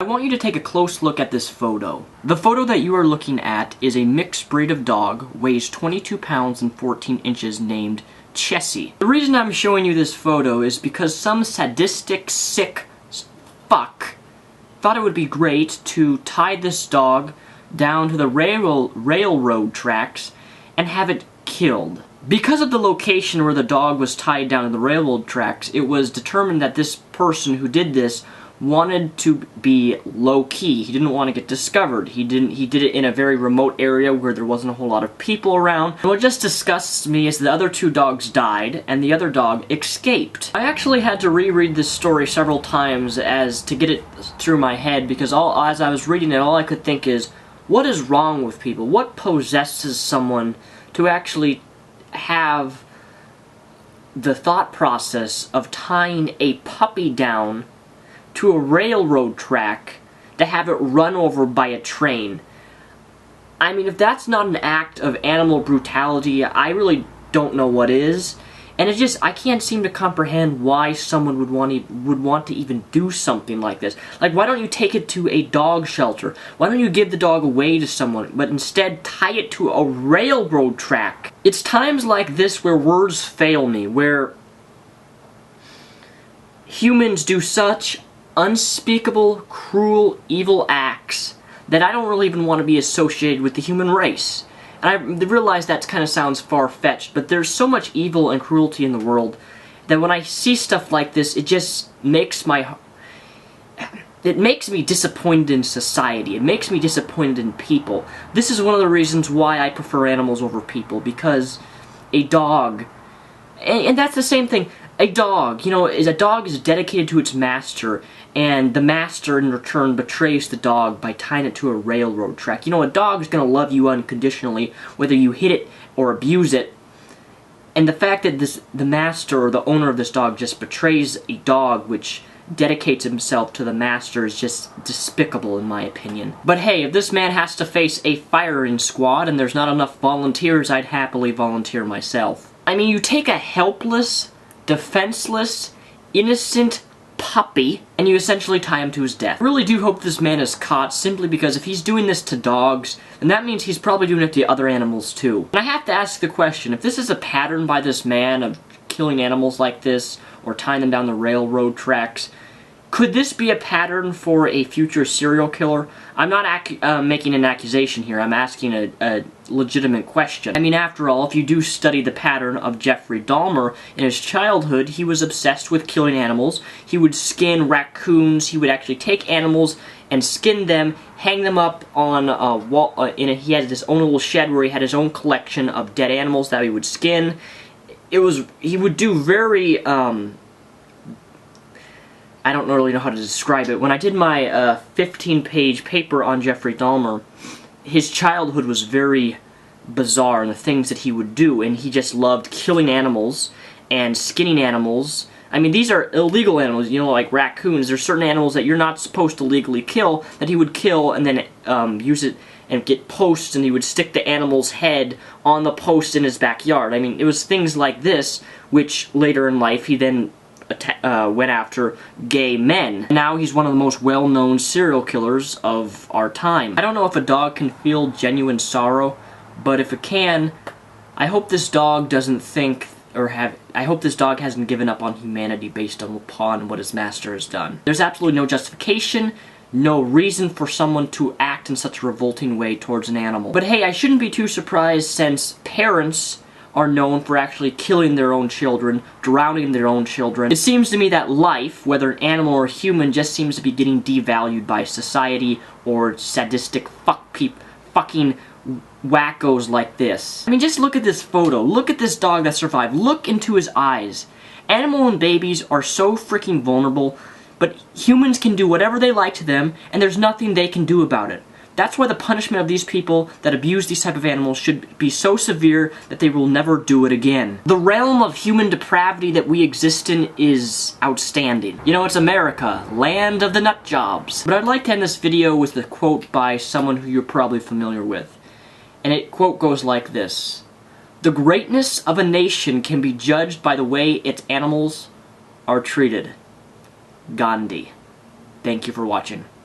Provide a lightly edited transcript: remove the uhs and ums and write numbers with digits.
I want you to take a close look at this photo. The photo that you are looking at is a mixed breed of dog, weighs 22 pounds and 14 inches, named Chessie. The reason I'm showing you this photo is because some sadistic, sick fuck thought it would be great to tie this dog down to the railroad tracks and have it killed. Because of the location where the dog was tied down to the railroad tracks, it was determined that this person who did this wanted to be low-key. He didn't want to get discovered. He did it in a very remote area where there wasn't a whole lot of people around. And what just disgusts me is the other two dogs died, and the other dog escaped. I actually had to reread this story several times to get it through my head, because as I was reading it, all I could think is, what is wrong with people? What possesses someone to actually have the thought process of tying a puppy down to a railroad track to have it run over by a train? I mean, if that's not an act of animal brutality, I really don't know what is. And I can't seem to comprehend why someone would want to even do something like this. Like, why don't you take it to a dog shelter? Why don't you give the dog away to someone, but instead tie it to a railroad track? It's times like this where words fail me, where humans do such unspeakable, cruel, evil acts that I don't really even want to be associated with the human race. And I realize that kind of sounds far-fetched, but there's so much evil and cruelty in the world that when I see stuff like this, it just makes me disappointed in society. It makes me disappointed in people. This is one of the reasons why I prefer animals over people, because a dog, and that's the same thing. A dog, a dog is dedicated to its master, and the master in return betrays the dog by tying it to a railroad track. A dog is going to love you unconditionally, whether you hit it or abuse it. And the fact that the master or the owner of this dog just betrays a dog which dedicates himself to the master is just despicable, in my opinion. But hey, if this man has to face a firing squad and there's not enough volunteers, I'd happily volunteer myself. I mean, you take a helpless, defenseless, innocent puppy, and you essentially tie him to his death. I really do hope this man is caught, simply because if he's doing this to dogs, then that means he's probably doing it to other animals too. And I have to ask the question, if this is a pattern by this man of killing animals like this, or tying them down the railroad tracks, could this be a pattern for a future serial killer? I'm not making an accusation here, I'm asking a legitimate question. I mean, after all, if you do study the pattern of Jeffrey Dahmer, in his childhood, he was obsessed with killing animals. He would skin raccoons, he would actually take animals and skin them, hang them up on a wall, he had his own little shed where he had his own collection of dead animals that he would skin. He would do very, I don't really know how to describe it. When I did my 15-page paper on Jeffrey Dahmer, his childhood was very bizarre in the things that he would do, and he just loved killing animals and skinning animals. I mean, these are illegal animals, like raccoons. There's certain animals that you're not supposed to legally kill that he would kill and then use it and get posts, and he would stick the animal's head on the post in his backyard. I mean, it was things like this, which later in life he then went after gay men. Now he's one of the most well-known serial killers of our time. I don't know if a dog can feel genuine sorrow, but if it can, I hope this dog doesn't think I hope this dog hasn't given up on humanity based upon what his master has done. There's absolutely no justification, no reason for someone to act in such a revolting way towards an animal. But hey, I shouldn't be too surprised, since parents are known for actually killing their own children, drowning their own children. It seems to me that life, whether an animal or human, just seems to be getting devalued by society or sadistic fucking wackos like this. I mean, just look at this photo. Look at this dog that survived. Look into his eyes. Animal and babies are so freaking vulnerable, but humans can do whatever they like to them, and there's nothing they can do about it. That's why the punishment of these people that abuse these type of animals should be so severe that they will never do it again. The realm of human depravity that we exist in is outstanding. It's America, land of the nut jobs. But I'd like to end this video with a quote by someone who you're probably familiar with. And it quote goes like this: "The greatness of a nation can be judged by the way its animals are treated." Gandhi. Thank you for watching.